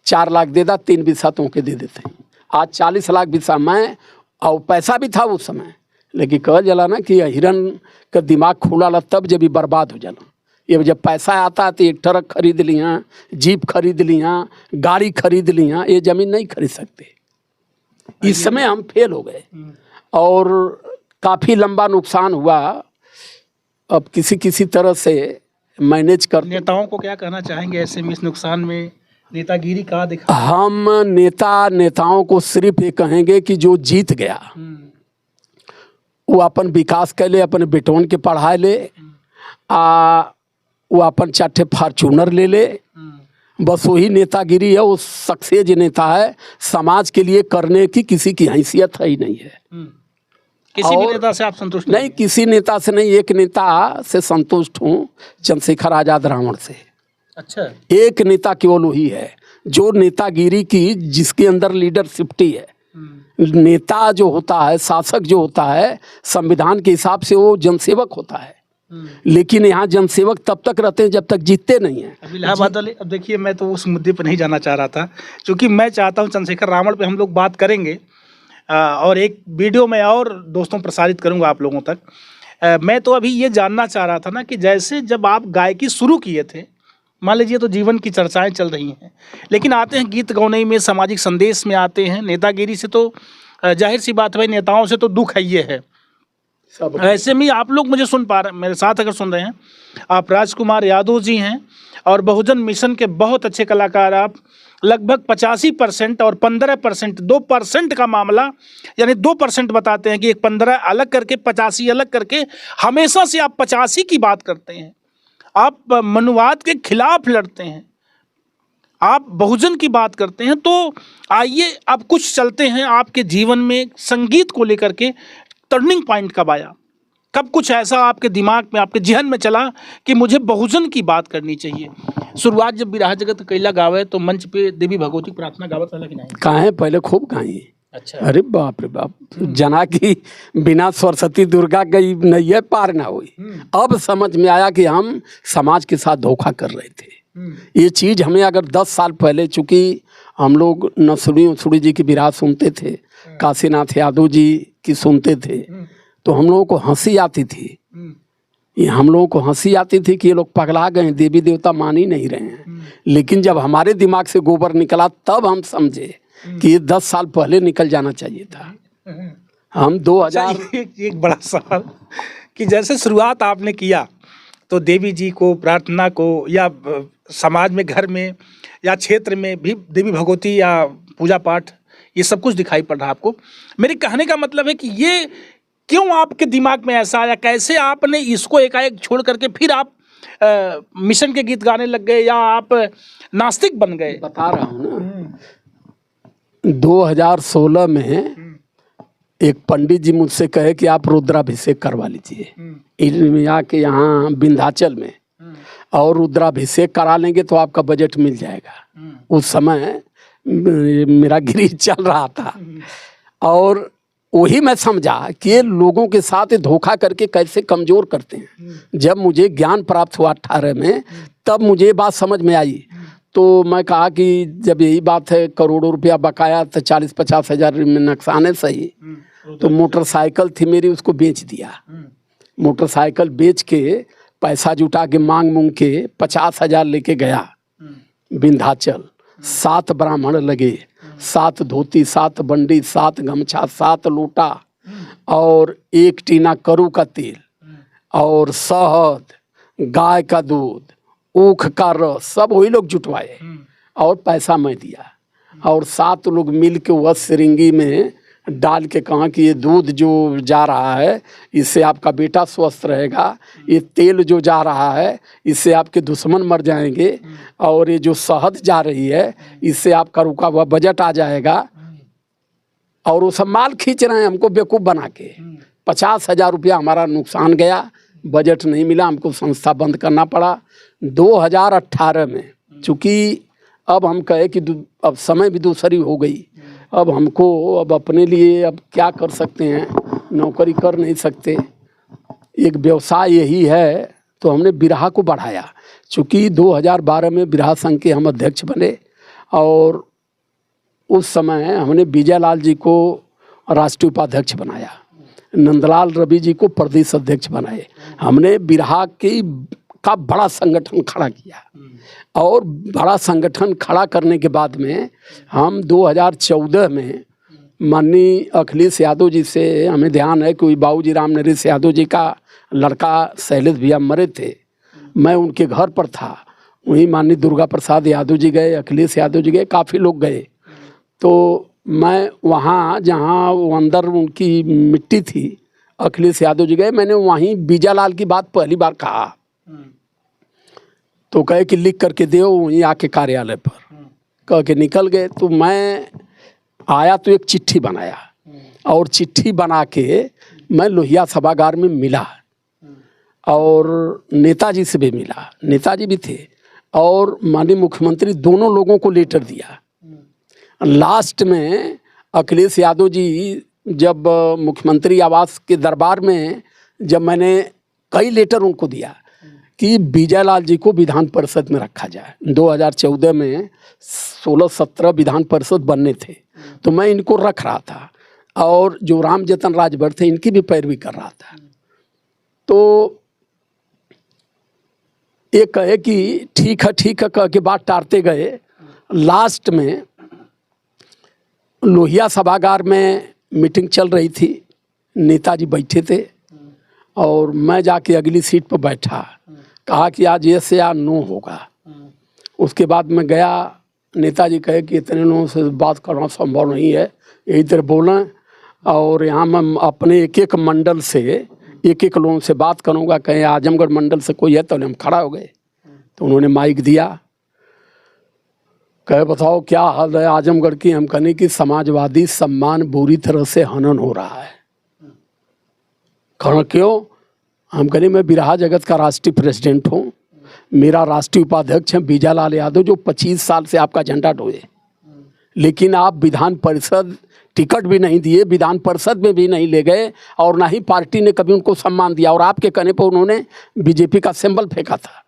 4 लाख दे दा, 3 बिस्सा तो के दे देते हैं। आज 40 लाख बिस्सा मैं, और पैसा भी था उस समय, लेकिन कह जला ना कि हिरन का दिमाग खुला ला तब जब भी बर्बाद हो जाना। ये जब पैसा आता है तो एक ट्रक खरीद लिया, जीप खरीद लिया, गाड़ी खरीद लिया, ये ज़मीन नहीं खरीद सकते। इस समय हम फेल हो गए और काफ़ी लंबा नुकसान हुआ। अब किसी तरह से मैनेज कर। नेताओं को क्या कहना चाहेंगे ऐसे में, इस नुकसान में नेतागिरी कहाँ दिखा? हम नेताओं को सिर्फ ये कहेंगे कि जो जीत गया वो अपन विकास कर ले, अपने बेटोन के पढ़ाए ले, वो अपन 4 फॉर्चूनर ले ले, बस वही नेतागिरी है। वो सक्सेस नेता है, समाज के लिए करने की किसी की हैसियत है ही नहीं है। किसी भी नेता से आप संतुष्ट नहीं? किसी नेता से नहीं, एक नेता से संतुष्ट हूँ, चंद्रशेखर आज़ाद रावण से। अच्छा, एक नेता केवल वही है जो नेतागिरी की, जिसके अंदर लीडरशिप्टी है। नेता जो होता है, शासक जो होता है, संविधान के हिसाब से वो जनसेवक होता है, लेकिन यहाँ जनसेवक तब तक रहते हैं जब तक जीतते नहीं हैं। अब इलाहाबाद वाले, अब देखिए मैं तो उस मुद्दे पर नहीं जाना चाह रहा था, क्योंकि मैं चाहता हूँ चंद्रशेखर रावण पे हम लोग बात करेंगे और एक वीडियो में और दोस्तों प्रसारित करूँगा आप लोगों तक। मैं तो अभी ये जानना चाह रहा था ना कि जैसे जब आप गायकी शुरू किए थे, मान लीजिए तो जीवन की चर्चाएं चल रही हैं, लेकिन आते हैं गीत गौनई में, सामाजिक संदेश में आते हैं, नेतागिरी से तो जाहिर सी बात है, नेताओं से तो दुख है ये है। ऐसे में आप लोग मुझे सुन पा रहे, मेरे साथ अगर सुन रहे हैं, आप राजकुमार यादव जी हैं और बहुजन मिशन के बहुत अच्छे कलाकार। आप लगभग 85% और 15%, 2% का मामला, यानी 2% बताते हैं कि एक 15 अलग करके 85 अलग करके, हमेशा से आप 85 की बात करते हैं। आप मनुवाद के खिलाफ लड़ते हैं, आप बहुजन की बात करते हैं। तो आइए अब कुछ चलते हैं आपके जीवन में संगीत को लेकर के। टर्निंग पॉइंट कब आया, कब कुछ ऐसा आपके दिमाग में, आपके जहन में चला कि मुझे बहुजन की बात करनी चाहिए? शुरुआत जब बिरहा जगत कैला गावे तो मंच पे देवी भगवती प्रार्थना गावत वाला कि नहीं? कहाँ है, पहले खूब गाई। अच्छा, अरे बाप रे बाप, जना की बिना सरस्वती दुर्गा गई नैया पार ना हुई। अब समझ में आया कि हम समाज के साथ धोखा कर रहे थे। ये चीज़ हमें अगर 10 साल पहले, चूँकि हम लोग नसुड़ी जी की बिरहा सुनते थे, काशीनाथ यादव जी की सुनते थे, तो हम लोगों को हंसी आती थी। ये हम लोगों को हंसी आती थी कि ये लोग पगला गए, देवी देवता मान ही नहीं रहे हैं। लेकिन जब हमारे दिमाग से गोबर निकला तब हम समझे कि ये 10 साल पहले निकल जाना चाहिए था। हम 2000 एक बड़ा सवाल कि जैसे शुरुआत आपने किया तो देवी जी को, प्रार्थना को, या समाज में, घर में या क्षेत्र में भी देवी भगवती या पूजा पाठ, ये सब कुछ दिखाई पड़ रहा है आपको। मेरे कहने का मतलब है कि ये क्यों आपके दिमाग में ऐसा आया, कैसे आपने इसको एकाएक छोड़ करके फिर आप मिशन के गीत गाने लग गए या आप नास्तिक बन गए? बता रहा हूँ ना, 2016 में एक पंडित जी मुझसे कहे कि आप रुद्राभिषेक करवा लीजिए के यहाँ विंध्याचल में, और रुद्राभिषेक करा लेंगे तो आपका बजट मिल जाएगा। उस समय मेरा गिरीश चल रहा था और वही मैं समझा कि ये लोगों के साथ धोखा करके कैसे कमज़ोर करते हैं। जब मुझे ज्ञान प्राप्त हुआ 18 में, तब मुझे ये बात समझ में आई। तो मैं कहा कि जब यही बात है, करोड़ों रुपया बकाया, तो 40-50 हज़ार में नुकसान है सही। तो मोटरसाइकिल थी मेरी, उसको बेच दिया। मोटरसाइकिल बेच के पैसा जुटा के मांग के 50,000 लेके गया विंध्याचल। 7 ब्राह्मण लगे, 7 धोती, 7 बंडी, 7 गमछा, 7 लोटा और 1 टीना करू का तेल और शहद, गाय का दूध, ऊख का रस, सब वही लोग जुटवाए और पैसा मैं दिया। और 7 लोग मिल के वह सिरिंगी में डाल के कहा कि ये दूध जो जा रहा है इससे आपका बेटा स्वस्थ रहेगा, ये तेल जो जा रहा है इससे आपके दुश्मन मर जाएंगे, और ये जो शहद जा रही है इससे आपका रुका हुआ बजट आ जाएगा। और वो सब माल खींच रहे हैं हमको बेवकूफ़ बना के। 50,000 रुपया हमारा नुकसान गया, बजट नहीं मिला, हमको संस्था बंद करना पड़ा 2018 में। चूँकि अब हम कहे कि अब समय भी दूसरी हो गई, अब हमको अब अपने लिए अब क्या कर सकते हैं, नौकरी कर नहीं सकते, एक व्यवसाय यही है। तो हमने बिरहा को बढ़ाया। चूँकि 2012 में बिरहा संघ के हम अध्यक्ष बने और उस समय हमने विजय लाल जी को राष्ट्रीय उपाध्यक्ष बनाया, नंदलाल रवि जी को प्रदेश अध्यक्ष बनाए। हमने बिरहा का बड़ा संगठन खड़ा किया और बड़ा संगठन खड़ा करने के बाद में हम 2014 में माननीय अखिलेश यादव जी से हमें ध्यान है कि बाबूजी राम नरेश यादव जी का लड़का शैलेश भैया मरे थे, मैं उनके घर पर था। वहीं माननीय दुर्गा प्रसाद यादव जी गए, अखिलेश यादव जी गए, काफ़ी लोग गए। तो मैं वहाँ जहाँ वो अंदर उनकी मिट्टी थी, अखिलेश यादव जी गए, मैंने वहीं विजय लाल की बात पहली बार कहा। तो कहे कि लिख करके दो वहीं आके कार्यालय पर, कह के निकल गए। तो मैं आया तो एक चिट्ठी बनाया और चिट्ठी बना के मैं लोहिया सभागार में मिला और नेताजी से भी मिला, नेताजी भी थे, और माननीय मुख्यमंत्री, दोनों लोगों को लेटर दिया। लास्ट में अखिलेश यादव जी जब मुख्यमंत्री आवास के दरबार में जब मैंने कई लेटर उनको दिया कि विजय लाल जी को विधान परिषद में रखा जाए। 2014 में 16-17 विधान परिषद बनने थे, तो मैं इनको रख रहा था और जो राम जतन राजभर थे इनकी भी पैरवी कर रहा था। तो ये कहे कि ठीक है कह के बात टारते गए। लास्ट में लोहिया सभागार में मीटिंग चल रही थी, नेताजी बैठे थे और मैं जाके अगली सीट पर बैठा, कहा कि आज ये या नो होगा। उसके बाद मैं गया, नेताजी कहे कि इतने लोगों से बात करना संभव नहीं है, यही तरह बोलें, और यहाँ मैं अपने एक मंडल से एक लोगों से बात करूँगा, कहीं आजमगढ़ मंडल से कोई है, तो हम खड़ा हो गए। तो उन्होंने माइक दिया, कहे बताओ क्या हाल है आजमगढ़ की। हम कहने की समाजवादी सम्मान बुरी तरह से हनन हो रहा है। क्यों? हम कहने मैं बिरहा जगत का राष्ट्रीय प्रेसिडेंट हूँ, मेरा राष्ट्रीय उपाध्यक्ष है विजय लाल यादव, जो 25 साल से आपका झंडा ढोए, लेकिन आप विधान परिषद टिकट भी नहीं दिए, विधान परिषद में भी नहीं ले गए, और ना ही पार्टी ने कभी उनको सम्मान दिया, और आपके कहने पर उन्होंने बीजेपी का सिंबल फेंका था।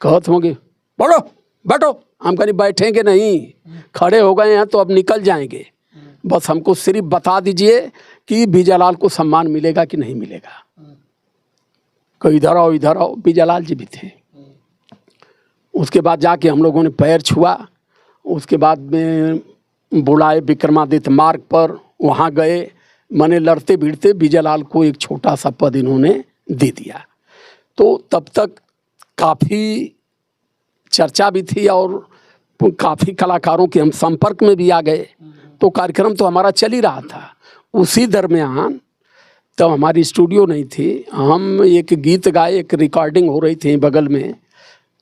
कहत होंगे बढ़ो बैठो, हम कहीं बैठेंगे नहीं, खड़े हो गए हैं तो अब निकल जाएंगे, बस हमको सिर्फ बता दीजिए कि विजय लाल को सम्मान मिलेगा कि नहीं मिलेगा। कोई इधर आओ, विजय लाल जी भी थे। उसके बाद जाके हम लोगों ने पैर छुआ, उसके बाद में बुलाए विक्रमादित्य मार्ग पर, वहाँ गए, मैंने लड़ते भिड़ते विजय लाल को एक छोटा सा पद इन्होंने दे दिया। तो तब तक काफ़ी चर्चा भी थी और काफ़ी कलाकारों के हम संपर्क में भी आ गए, तो कार्यक्रम तो हमारा चल ही रहा था। उसी दरमियान तो हमारी स्टूडियो नहीं थी, हम एक गीत गाए, एक रिकॉर्डिंग हो रही थी बगल में,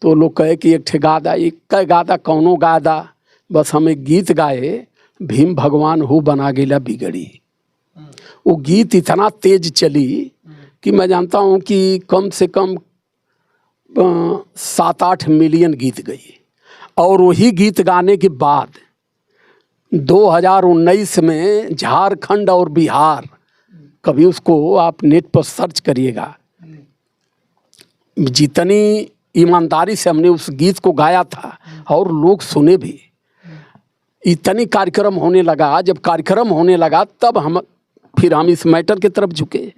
तो लोग कहे कि एक ठे गादा, एक गादा कौनो गादा, बस हम एक गीत गाए, भीम भगवान हो बना गेला बिगड़ी। वो गीत इतना तेज चली कि मैं जानता हूँ कि कम से कम 7-8 मिलियन गीत गई। और वही गीत गाने के बाद 2019 में झारखंड और बिहार, कभी उसको आप नेट पर सर्च करिएगा, जितनी ईमानदारी से हमने उस गीत को गाया था और लोग सुने भी, इतनी कार्यक्रम होने लगा। जब कार्यक्रम होने लगा तब फिर हम इस मैटर की तरफ झुके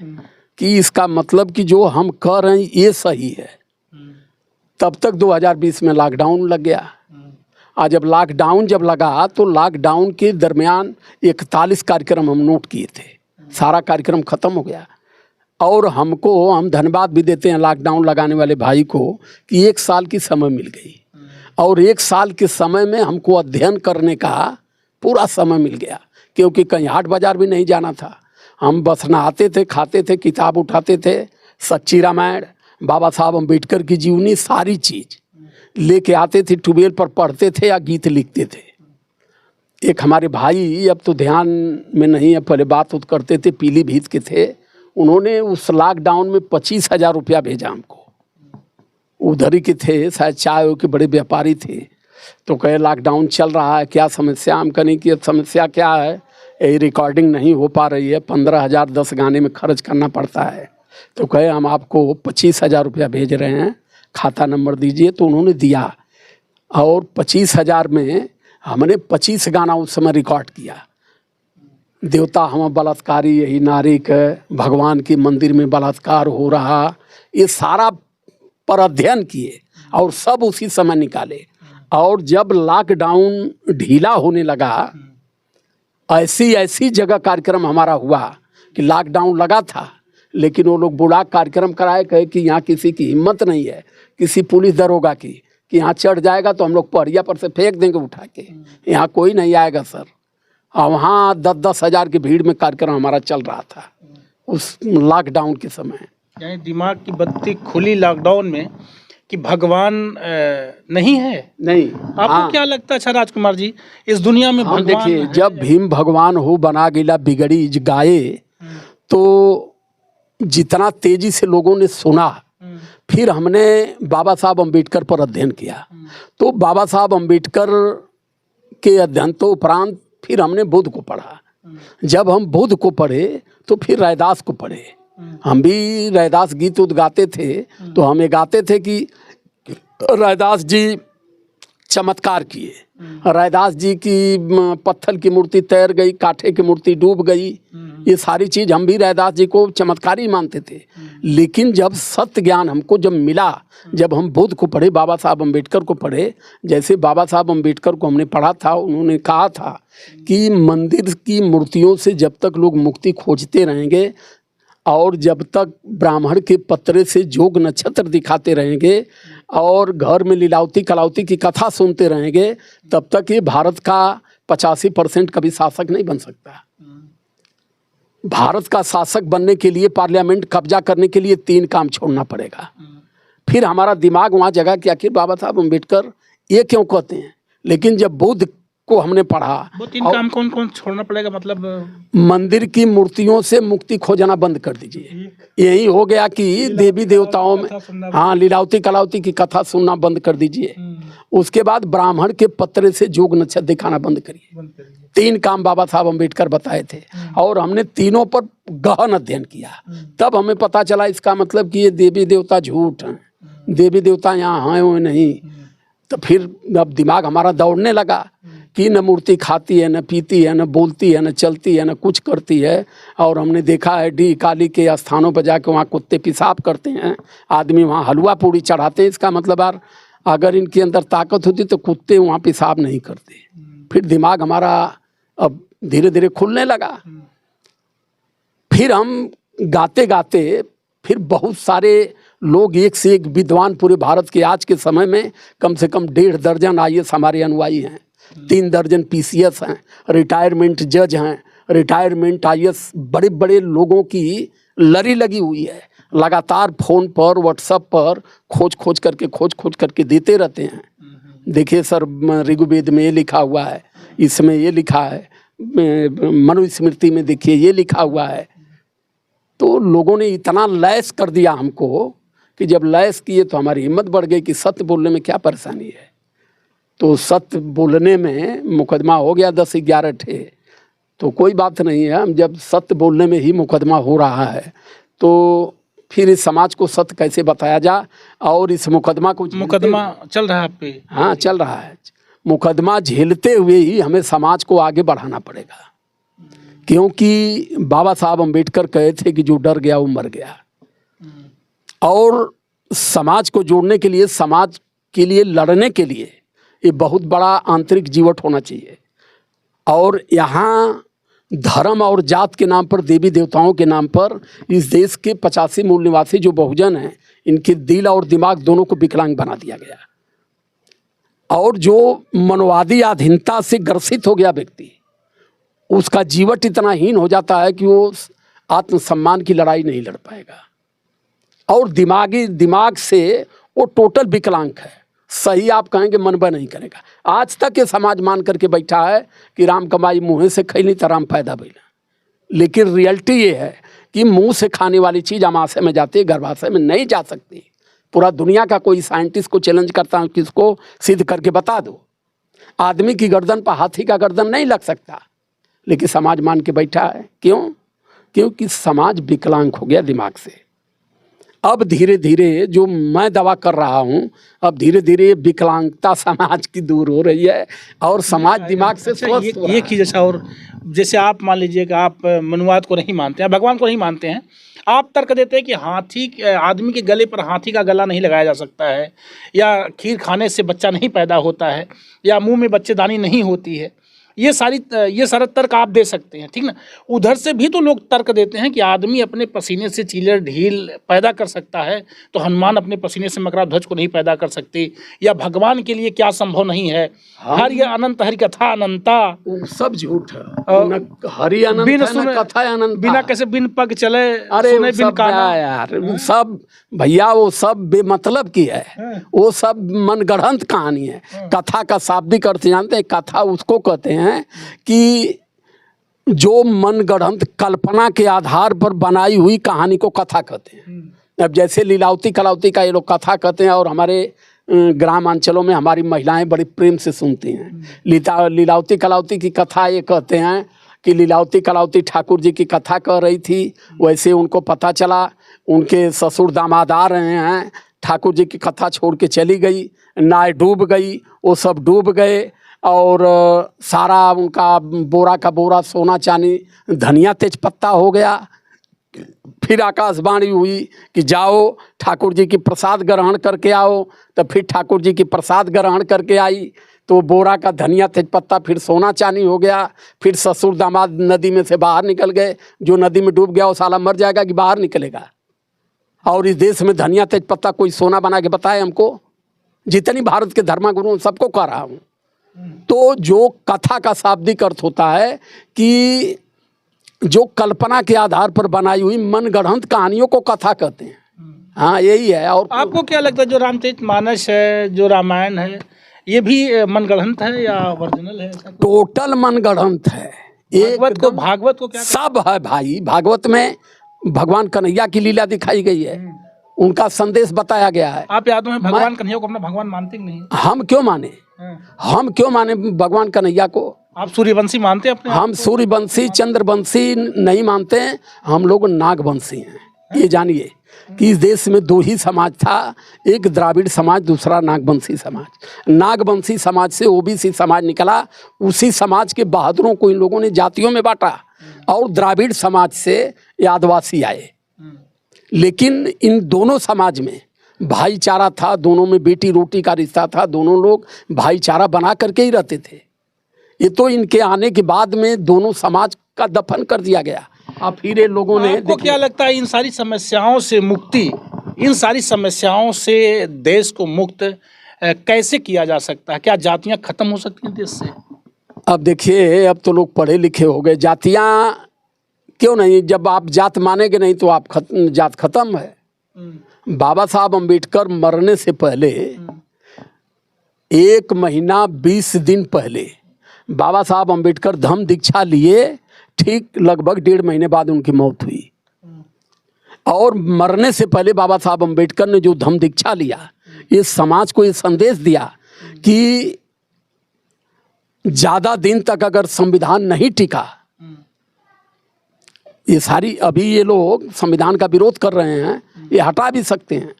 कि इसका मतलब कि जो हम कर रहे हैं ये सही है। तब तक 2020 में लॉकडाउन लग गया। और जब लॉकडाउन लगा तो लॉकडाउन के दरमियान 41 कार्यक्रम हम नोट किए थे, सारा कार्यक्रम ख़त्म हो गया। और हम धन्यवाद भी देते हैं लॉकडाउन लगाने वाले भाई को कि 1 साल की समय मिल गई। और 1 साल के समय में हमको अध्ययन करने का पूरा समय मिल गया, क्योंकि कहीं हाट बाज़ार भी नहीं जाना था। हम बस नहाते थे, खाते थे, किताब उठाते थे, सच्ची रामायण, बाबा साहब अम्बेडकर की जीवनी, सारी चीज़ लेके आते थे, ट्यूबवेल पर पढ़ते थे या गीत लिखते थे। एक हमारे भाई, अब तो ध्यान में नहीं है, पहले बात करते थे, पीलीभीत के थे, उन्होंने उस लॉकडाउन में 25,000 रुपया भेजा हमको। उधर ही के थे, शायद चाय के बड़े व्यापारी थे। तो कहे लॉकडाउन चल रहा है, क्या समस्या? हम कहें कि अब समस्या क्या है, ये रिकॉर्डिंग नहीं हो पा रही है, 15,000 10 गाने में खर्च करना पड़ता है। तो कहे हम आपको 25,000 रुपया भेज रहे हैं, खाता नंबर दीजिए। तो उन्होंने दिया और 25,000 में हमने 25 गाना उस समय रिकॉर्ड किया। देवता हम बलात्कारी, यही नारी के, भगवान के मंदिर में बलात्कार हो रहा, ये सारा पर अध्ययन किए और सब उसी समय निकाले। और जब लॉकडाउन ढीला होने लगा, ऐसी जगह कार्यक्रम हमारा हुआ कि लॉकडाउन लगा था लेकिन वो लोग बुला कार्यक्रम कराए, कहे कि यहाँ किसी की हिम्मत नहीं है, किसी पुलिस दरोगा की, कि यहाँ चढ़ जाएगा तो हम लोग पहड़िया पर से फेंक देंगे उठा के, यहाँ कोई नहीं आएगा सर। और वहाँ 10-10 हज़ार की भीड़ में कार्यक्रम हमारा चल रहा था उस लॉकडाउन के समय। यानी दिमाग की बत्ती खुली लॉकडाउन में कि भगवान नहीं है। नहीं, आपको क्या लगता है अच्छा राजकुमार जी, इस दुनिया में भगवान देखिए, जब भीम भगवान हो बना गिला बिगड़ी गाए, तो जितना तेजी से लोगों ने सुना, फिर हमने बाबा साहब अम्बेडकर पर अध्ययन किया। तो बाबा साहब अम्बेडकर के अध्ययन तो उपरांत फिर हमने बुद्ध को पढ़ा। जब हम बुद्ध को पढ़े तो फिर रैदास को पढ़े। हम भी रैदास गीत गाते थे, तो हमें गाते थे कि रैदास जी चमत्कार किए, रैदास जी की पत्थर की मूर्ति तैर गई, काठे की मूर्ति डूब गई, ये सारी चीज़ हम भी रैदास जी को चमत्कारी मानते थे। लेकिन जब सत्य ज्ञान हमको जब मिला, जब हम बुद्ध को पढ़े, बाबा साहब अम्बेडकर को पढ़े, जैसे बाबा साहब अम्बेडकर को हमने पढ़ा था, उन्होंने कहा था कि मंदिर की मूर्तियों से जब तक लोग मुक्ति खोजते रहेंगे और जब तक ब्राह्मण के पत्रे से जोग नक्षत्र दिखाते रहेंगे और घर में लीलावती कलावती की कथा सुनते रहेंगे, तब तक ये भारत का 85% कभी शासक नहीं बन सकता। भारत का शासक बनने के लिए, पार्लियामेंट कब्जा करने के लिए 3 काम छोड़ना पड़ेगा। फिर हमारा दिमाग वहाँ जगह कि आखिर बाबा साहब अम्बेडकर ये क्यों कहते हैं। लेकिन जब बुद्ध को हमने पढ़ा, वो 3 काम कौन कौन छोड़ना पड़ेगा? मतलब मंदिर की मूर्तियों से मुक्ति खोजना बंद कर दीजिए। यही हो गया कि देवी देवताओं में, हाँ, लीलावती कलावती की कथा सुनना बंद कर दीजिए। उसके बाद ब्राह्मण के पत्रे से जोग नक्षत्र दिखाना बंद करिए। 3 काम बाबा साहब अम्बेडकर बताए थे और हमने तीनों पर गहन अध्ययन किया। तब हमें पता चला इसका मतलब कि ये देवी देवता झूठ हैं, देवी देवता यहाँ हैं वो नहीं। तो फिर अब दिमाग हमारा दौड़ने लगा कि न मूर्ति खाती है, न पीती है, न बोलती है, न चलती है, न कुछ करती है। और हमने देखा है डी काली के स्थानों पर जाके वहाँ कुत्ते पेशाब करते हैं, आदमी वहाँ हलवा पूड़ी चढ़ाते हैं। इसका मतलब अगर इनके अंदर ताकत होती तो कुत्ते वहाँ पेशाब नहीं करते। फिर दिमाग हमारा अब धीरे धीरे खुलने लगा। फिर हम गाते गाते फिर बहुत सारे लोग, एक से एक विद्वान पूरे भारत के आज के समय में कम से कम 1.5 दर्जन IAS हमारे अनुयायी हैं, 3 दर्जन PCS हैं, रिटायरमेंट जज हैं, रिटायरमेंट IAS, बड़े बड़े लोगों की लड़ी लगी हुई है। लगातार फ़ोन पर, व्हाट्सएप पर खोज खोज करके देते रहते हैं। देखिए सर, ऋग्वेद में ये लिखा हुआ है, इसमें ये लिखा है, मनुस्मृति में देखिए ये लिखा हुआ है। तो लोगों ने इतना लैस कर दिया हमको कि जब लैस किए तो हमारी हिम्मत बढ़ गई कि सत्य बोलने में क्या परेशानी है। तो सत्य बोलने में मुकदमा हो गया 10-11 ठे, तो कोई बात नहीं है। हम जब सत्य बोलने में ही मुकदमा हो रहा है तो फिर इस समाज को सत्य कैसे बताया जाए। और इस मुकदमा को मुकदमा चल रहा है आप पे? हाँ चल रहा है। मुकदमा झेलते हुए ही हमें समाज को आगे बढ़ाना पड़ेगा, क्योंकि बाबा साहब अम्बेडकर कहे थे कि जो डर गया वो मर गया। और समाज को जोड़ने के लिए, समाज के लिए लड़ने के लिए ये बहुत बड़ा आंतरिक जीवट होना चाहिए। और यहाँ धर्म और जात के नाम पर, देवी देवताओं के नाम पर इस देश के 85 मूल निवासी जो बहुजन हैं, इनके दिल और दिमाग दोनों को विकलांग बना दिया गया। और जो मनोवादी अधीनता से ग्रसित हो गया व्यक्ति, उसका जीवट इतना हीन हो जाता है कि वो आत्मसम्मान की लड़ाई नहीं लड़ पाएगा। और दिमाग से वो टोटल विकलांग है। सही आप कहेंगे मनबा नहीं करेगा। आज तक ये समाज मान करके बैठा है कि राम कमाई मुँह से खैली तो राम पैदा भइला, लेकिन रियलिटी ये है कि मुंह से खाने वाली चीज़ अमाशय में जाती है, गर्भाशय में नहीं जा सकती। पूरा दुनिया का कोई साइंटिस्ट को चैलेंज करता हूँ कि इसको सिद्ध करके बता दो। आदमी की गर्दन पर हाथी का गर्दन नहीं लग सकता, लेकिन समाज मान के बैठा है। क्यों? क्योंकि समाज विकलांग हो गया दिमाग से। अब धीरे धीरे जो मैं दावा कर रहा हूँ, अब धीरे धीरे विकलांगता समाज की दूर हो रही है और समाज दिमाग से स्वस्थ हो रहा है। ये चीज़ अच्छा। और जैसे आप मान लीजिए कि आप मनुवाद को नहीं मानते हैं, भगवान को नहीं मानते हैं, आप तर्क देते हैं कि आदमी के गले पर हाथी का गला नहीं लगाया जा सकता है, या खीर खाने से बच्चा नहीं पैदा होता है, या मुंह में बच्चेदानी नहीं होती है। ये सारा तर्क आप दे सकते हैं, ठीक ना। उधर से भी तो लोग तर्क देते हैं कि आदमी अपने पसीने से चीलर ढील पैदा कर सकता है, तो हनुमान अपने पसीने से मकरा ध्वज को नहीं पैदा कर सकते, या भगवान के लिए क्या संभव नहीं है। हरि अनंत, हरि कथा अनंता, सब झूठ है। हरि अनंत बिन है ना कथा अनंत, बिना कैसे बिन पग चले, अरे सुने बिन काना। यार सब भैया वो सब बेमतलब की है, वो सब मनगढ़ंत कहानी है। कथा का शाब्दिक अर्थ जानते हैं? कथा उसको कहते हैं कि जो मनगढ़ंत कल्पना के आधार पर बनाई हुई कहानी को कथा कहते हैं। अब जैसे लीलावती कलावती का ये लोग कथा कहते हैं, और हमारे ग्राम अंचलों में हमारी महिलाएं बड़ी प्रेम से सुनती हैं। लीलावती कलावती की कथा ये कहते हैं कि लीलावती कलावती ठाकुर जी की कथा कह रही थी। वैसे उनको पता चला उनके ससुर दामाद आ रहे हैं, ठाकुर जी की कथा छोड़ के चली गई, नाव डूब गई, वो सब डूब गए, और सारा उनका बोरा का बोरा सोना चांदी धनिया तेजपत्ता हो गया। फिर आकाशवाणी हुई कि जाओ ठाकुर जी की प्रसाद ग्रहण करके आओ। तो फिर ठाकुर जी की प्रसाद ग्रहण करके आई तो बोरा का धनिया तेजपत्ता फिर सोना चांदी हो गया। फिर ससुर दामाद नदी में से बाहर निकल गए। जो नदी में डूब गया वो साला मर जाएगा कि बाहर निकलेगा। और इस देश में धनिया तेजपत्ता कोई सोना बना के बताए हमको? जितनी भारत के धर्मगुरु सबको कह रहा हूँ। तो जो कथा का शाब्दिक अर्थ होता है कि जो कल्पना के आधार पर बनाई हुई मनगढ़ंत कहानियों को कथा कहते हैं। हाँ यही है। और आपको क्या लगता है जो रामचरितमानस है, जो रामायण है, ये भी मनगढ़ंत है या ओरिजिनल है? टोटल मनगढ़ंत है। भागवत को क्या सब है भाई। भागवत में भगवान कन्हैया की लीला दिखाई गई है, उनका संदेश बताया गया है। आप याद में भगवान कन्हैया को अपना भगवान मानते कि नहीं? हम क्यों माने? हम क्यों माने भगवान कन्हैया को? आप सूर्यवंशी मानते हैं अपने? हम सूर्यवंशी चंद्रवंशी नहीं मानते हैं, हम लोग नागवंशी हैं। ये जानिए कि इस देश में दो ही समाज था, एक द्राविड़ समाज, दूसरा नागवंशी समाज। नागवंशी समाज से ओबीसी समाज निकला, उसी समाज के बहादुरों को इन लोगों ने जातियों में बांटा, और द्राविड़ समाज से आदिवासी आए। लेकिन इन दोनों समाज में भाईचारा था, दोनों में बेटी रोटी का रिश्ता था, दोनों लोग भाईचारा बना करके ही रहते थे। ये तो इनके आने के बाद में दोनों समाज का दफन कर दिया गया। अब फिर ये लोगों ने, आपको क्या लगता है इन सारी समस्याओं से मुक्ति, इन सारी समस्याओं से देश को मुक्त कैसे किया जा सकता है? क्या जातियां खत्म हो सकती हैं देश से? अब देखिए, अब तो लोग पढ़े लिखे हो गए, जातियां क्यों नहीं? जब आप जात मानेंगे नहीं तो आप जात खत्म है। बाबा साहब अम्बेडकर मरने से पहले 1 महीना 20 दिन पहले बाबा साहब अम्बेडकर धम्म दीक्षा लिए, ठीक लगभग 1.5 महीने बाद उनकी मौत हुई। और मरने से पहले बाबा साहब अम्बेडकर ने जो धम्म दीक्षा लिया, ये समाज को ये संदेश दिया कि ज़्यादा दिन तक अगर संविधान नहीं टिका, ये सारी अभी ये लोग संविधान का विरोध कर रहे हैं, ये हटा भी सकते हैं,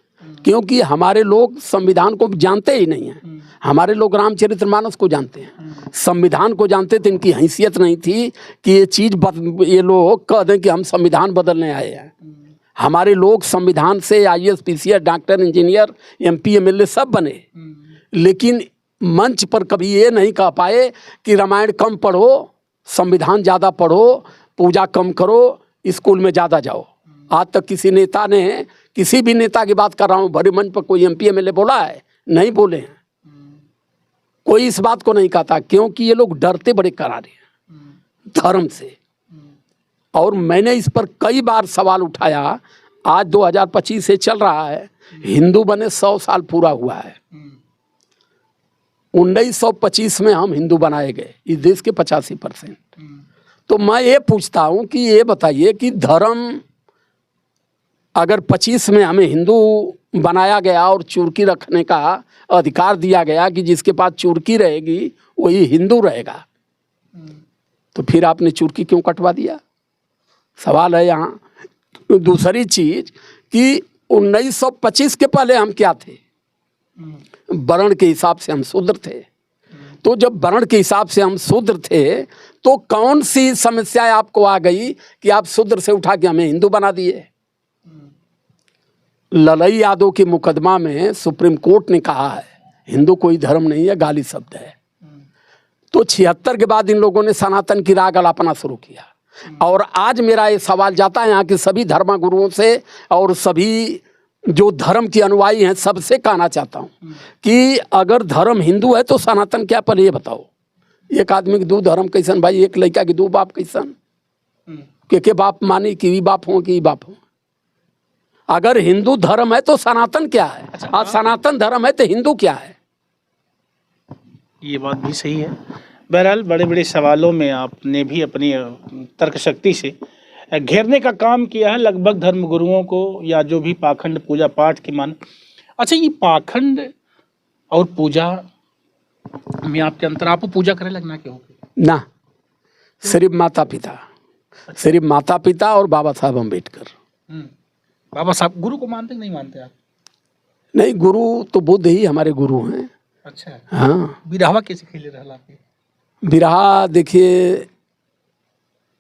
क्योंकि हमारे लोग संविधान को जानते ही नहीं हैं। हमारे लोग रामचरितमानस को जानते हैं, संविधान को जानते थे। इनकी हैसियत नहीं थी कि ये चीज़ ये लोग कह दें कि हम संविधान बदलने आए हैं। हमारे लोग संविधान से IAS PCS doctor engineer MP MLA सब बने, लेकिन मंच पर कभी ये नहीं कह पाए कि रामायण कम पढ़ो, संविधान ज़्यादा पढ़ो, पूजा कम करो, स्कूल में ज़्यादा जाओ। आज तक किसी नेता ने, किसी भी नेता की बात कर रहा हूँ, भरे मंच पर कोई MP MLA बोला है? नहीं बोले हैं। कोई इस बात को नहीं कहता, क्योंकि ये लोग डरते बड़े करारे हैं धर्म से। और मैंने इस पर कई बार सवाल उठाया। आज 2025 से चल रहा है, हिंदू बने 100 साल पूरा हुआ है। 1925 में हम हिंदू बनाए गए, इस देश के 85%। तो मैं ये पूछता हूँ कि ये बताइए कि धर्म अगर 25 में हमें हिंदू बनाया गया और चुरकी रखने का अधिकार दिया गया कि जिसके पास चुरकी रहेगी वही हिंदू रहेगा, तो फिर आपने चुरकी क्यों कटवा दिया? सवाल है यहाँ। दूसरी चीज कि 1925 के पहले हम क्या थे? वर्ण के हिसाब से हम शूद्र थे। तो जब वर्ण के हिसाब से हम शूद्र थे, तो कौन सी समस्या आपको आ गई कि आप शूद्र से उठा के हमें हिंदू बना दिए? ललई यादव के मुकदमा में सुप्रीम कोर्ट ने कहा है हिंदू कोई धर्म नहीं है, गाली शब्द है। तो 76 के बाद इन लोगों ने सनातन की राग अलापना शुरू किया। और आज मेरा ये सवाल जाता है यहाँ के सभी धर्मगुरुओं से और सभी जो धर्म के अनुयायी हैं सबसे कहना चाहता हूँ कि अगर धर्म हिंदू है तो सनातन क्या? पहले ये बताओ, एक आदमी के 2 धर्म कैसन भाई? एक लड़का के 2 बाप कैसन? के बाप मानी कि बाप हो कि बाप हो? अगर हिंदू धर्म है तो सनातन क्या है? और सनातन धर्म है तो हिंदू क्या है? ये बात भी सही है। बहरहाल बड़े बड़े सवालों में आपने भी अपनी तर्क शक्ति से घेरने का काम किया है लगभग धर्मगुरुओं को, या जो भी पाखंड पूजा पाठ की मान। अच्छा, ये पाखंड और पूजा में आपके अंतर, आपको पूजा करे लगना क्यों? ना, सिर्फ माता पिता, सिर्फ माता पिता और बाबा साहब अम्बेडकर। बाबा साहब गुरु को मानते कि नहीं मानते आप? नहीं, गुरु तो बुद्ध ही हमारे गुरु हैं। अच्छा, हाँ। बिरहवा कैसे खेले रहा आपके? बिरहा देखिए,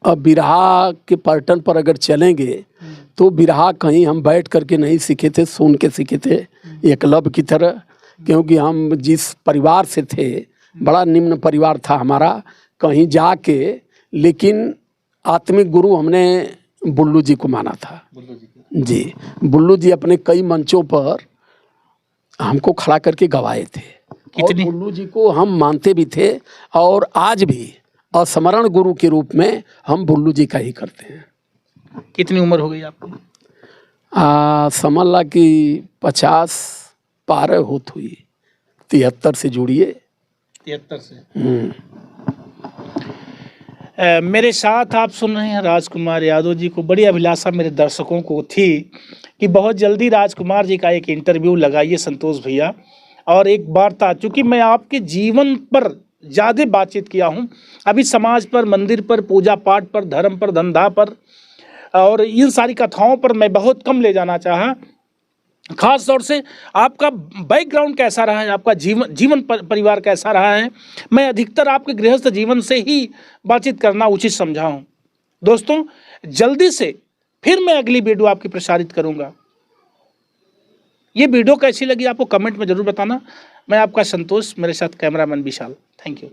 अब बिरहा के पैटर्न पर अगर चलेंगे तो बिरहा कहीं हम बैठ करके नहीं सीखे थे, सुन के सीखे थे एकलव्य की तरह। क्योंकि हम जिस परिवार से थे, बड़ा निम्न परिवार था हमारा, कहीं जाके, लेकिन आत्मिक गुरु हमने बुल्लू जी को माना था। जी, बुल्लू जी अपने कई मंचों पर हमको खड़ा करके गवाए थे। और बुल्लू जी को हम मानते भी थे और आज भी स्मरण गुरु के रूप में हम बुल्लू जी का ही करते हैं। कितनी उम्र हो गई आपकी? समझ ला कि 50 पार होत हुई। 73 से जुड़िए। 73 से। मेरे साथ आप सुन रहे हैं राजकुमार यादव जी को। बड़ी अभिलाषा मेरे दर्शकों को थी कि बहुत जल्दी राजकुमार जी का एक इंटरव्यू लगाइए संतोष भैया, और एक वार्ता, चूँकि मैं आपके जीवन पर ज़्यादा बातचीत किया हूँ, अभी समाज पर, मंदिर पर, पूजा पाठ पर, धर्म पर, धंधा पर और इन सारी कथाओं पर मैं बहुत कम ले जाना चाहा। खास तौर से आपका बैकग्राउंड कैसा रहा है, आपका जीवन परिवार कैसा रहा है, मैं अधिकतर आपके गृहस्थ जीवन से ही बातचीत करना उचित समझा हूँ। दोस्तों, जल्दी से फिर मैं अगली वीडियो आपकी प्रसारित करूँगा। ये वीडियो कैसी लगी आपको कमेंट में ज़रूर बताना। मैं आपका संतोष, मेरे साथ कैमरामैन विशाल। Thank you.